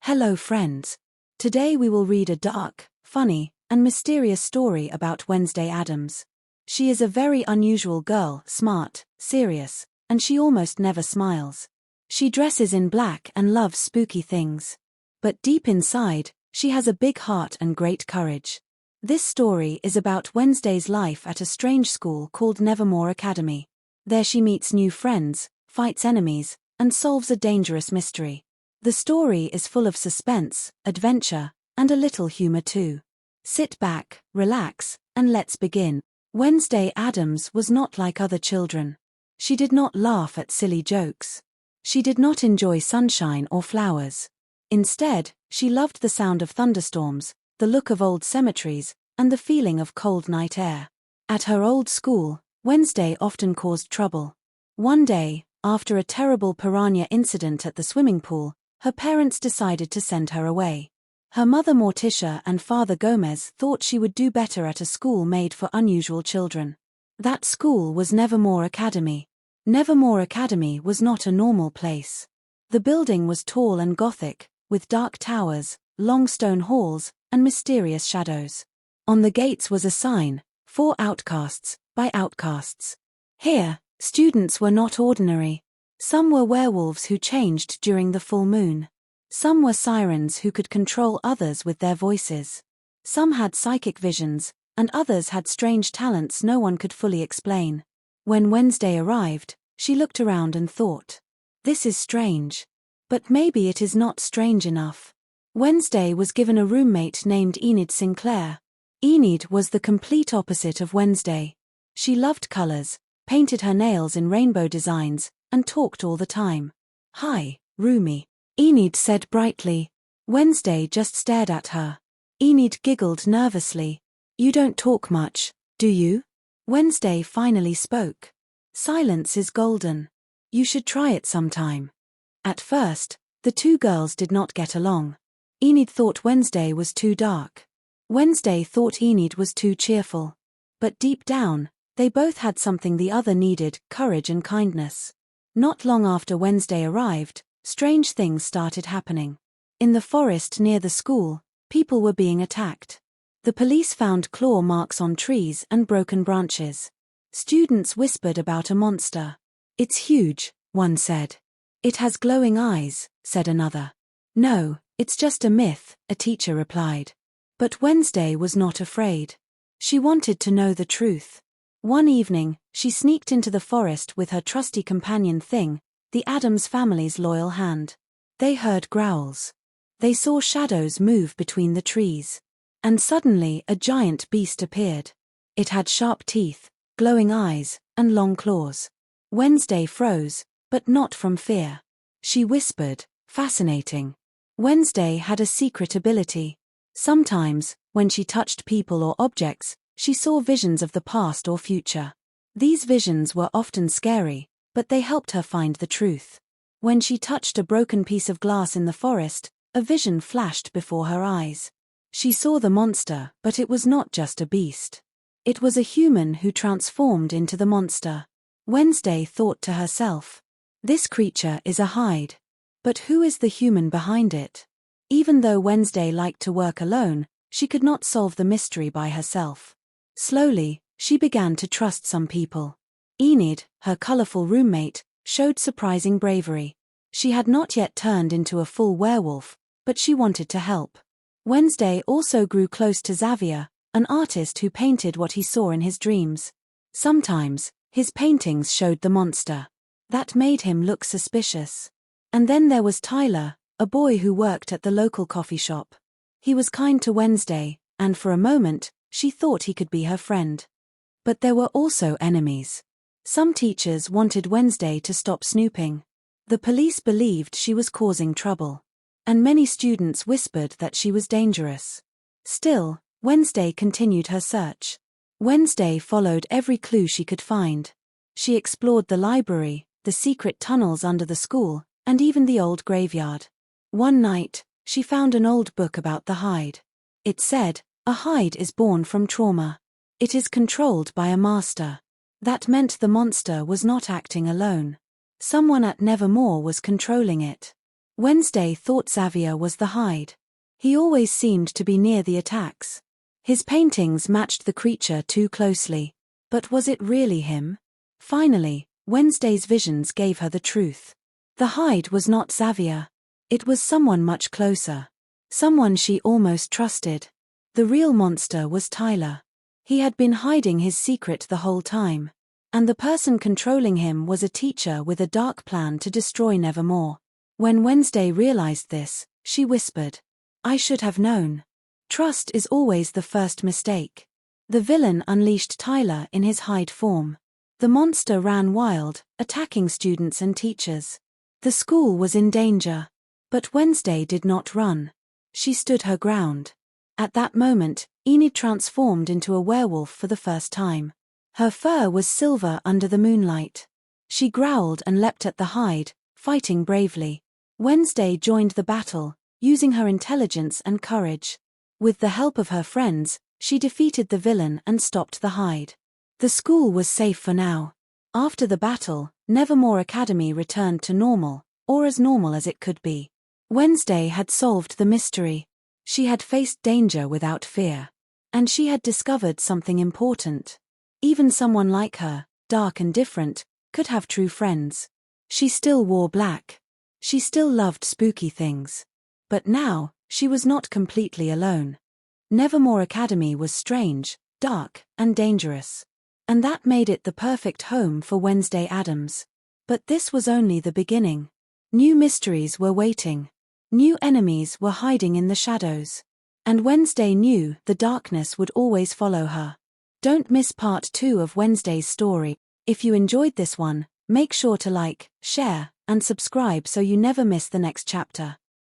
Hello friends. Today we will read a dark, funny, and mysterious story about Wednesday Addams. She is a very unusual girl, smart, serious, and she almost never smiles. She dresses in black and loves spooky things. But deep inside, she has a big heart and great courage. This story is about Wednesday's life at a strange school called Nevermore Academy. There she meets new friends, fights enemies, and solves a dangerous mystery. The story is full of suspense, adventure, and a little humor too. Sit back, relax, and let's begin. Wednesday Addams was not like other children. She did not laugh at silly jokes. She did not enjoy sunshine or flowers. Instead, she loved the sound of thunderstorms, the look of old cemeteries, and the feeling of cold night air. At her old school, Wednesday often caused trouble. One day, after a terrible piranha incident at the swimming pool, her parents decided to send her away. Her mother Morticia and father Gomez thought she would do better at a school made for unusual children. That school was Nevermore Academy. Nevermore Academy was not a normal place. The building was tall and gothic, with dark towers, long stone halls, and mysterious shadows. On the gates was a sign, "For Outcasts, by Outcasts." Here, students were not ordinary. Some were werewolves who changed during the full moon. Some were sirens who could control others with their voices. Some had psychic visions, and others had strange talents no one could fully explain. When Wednesday arrived, she looked around and thought, "This is strange. But maybe it is not strange enough." Wednesday was given a roommate named Enid Sinclair. Enid was the complete opposite of Wednesday. She loved colors, painted her nails in rainbow designs, and talked all the time. "Hi, roomie," Enid said brightly. Wednesday just stared at her. Enid giggled nervously. "You don't talk much, do you?" Wednesday finally spoke. "Silence is golden. You should try it sometime." At first, the two girls did not get along. Enid thought Wednesday was too dark. Wednesday thought Enid was too cheerful. But deep down, they both had something the other needed, courage and kindness. Not long after Wednesday arrived, strange things started happening. In the forest near the school, people were being attacked. The police found claw marks on trees and broken branches. Students whispered about a monster. "It's huge," one said. "It has glowing eyes," said another. "No, it's just a myth," a teacher replied. But Wednesday was not afraid. She wanted to know the truth. One evening, she sneaked into the forest with her trusty companion Thing, the Addams family's loyal hand. They heard growls. They saw shadows move between the trees. And suddenly a giant beast appeared. It had sharp teeth, glowing eyes, and long claws. Wednesday froze, but not from fear. She whispered, "Fascinating." Wednesday had a secret ability. Sometimes, when she touched people or objects, she saw visions of the past or future. These visions were often scary, but they helped her find the truth. When she touched a broken piece of glass in the forest, a vision flashed before her eyes. She saw the monster, but it was not just a beast. It was a human who transformed into the monster. Wednesday thought to herself, "This creature is a hide. But who is the human behind it?" Even though Wednesday liked to work alone, she could not solve the mystery by herself. Slowly, she began to trust some people. Enid, her colorful roommate, showed surprising bravery. She had not yet turned into a full werewolf, but she wanted to help. Wednesday also grew close to Xavier, an artist who painted what he saw in his dreams. Sometimes, his paintings showed the monster. That made him look suspicious. And then there was Tyler, a boy who worked at the local coffee shop. He was kind to Wednesday, and for a moment, she thought he could be her friend. But there were also enemies. Some teachers wanted Wednesday to stop snooping. The police believed she was causing trouble. And many students whispered that she was dangerous. Still, Wednesday continued her search. Wednesday followed every clue she could find. She explored the library, the secret tunnels under the school, and even the old graveyard. One night, she found an old book about the hide. It said, "A hide is born from trauma. It is controlled by a master." That meant the monster was not acting alone. Someone at Nevermore was controlling it. Wednesday thought Xavier was the Hyde. He always seemed to be near the attacks. His paintings matched the creature too closely. But was it really him? Finally, Wednesday's visions gave her the truth. The Hyde was not Xavier. It was someone much closer. Someone she almost trusted. The real monster was Tyler. He had been hiding his secret the whole time. And the person controlling him was a teacher with a dark plan to destroy Nevermore. When Wednesday realized this, she whispered, "I should have known. Trust is always the first mistake." The villain unleashed Tyler in his Hyde form. The monster ran wild, attacking students and teachers. The school was in danger. But Wednesday did not run. She stood her ground. At that moment, Enid transformed into a werewolf for the first time. Her fur was silver under the moonlight. She growled and leapt at the Hyde, fighting bravely. Wednesday joined the battle, using her intelligence and courage. With the help of her friends, she defeated the villain and stopped the Hyde. The school was safe for now. After the battle, Nevermore Academy returned to normal, or as normal as it could be. Wednesday had solved the mystery. She had faced danger without fear. And she had discovered something important. Even someone like her, dark and different, could have true friends. She still wore black. She still loved spooky things. But now, she was not completely alone. Nevermore Academy was strange, dark, and dangerous. And that made it the perfect home for Wednesday Addams. But this was only the beginning. New mysteries were waiting. New enemies were hiding in the shadows. And Wednesday knew the darkness would always follow her. Don't miss part 2 of Wednesday's story. If you enjoyed this one, make sure to like, share, and subscribe so you never miss the next chapter.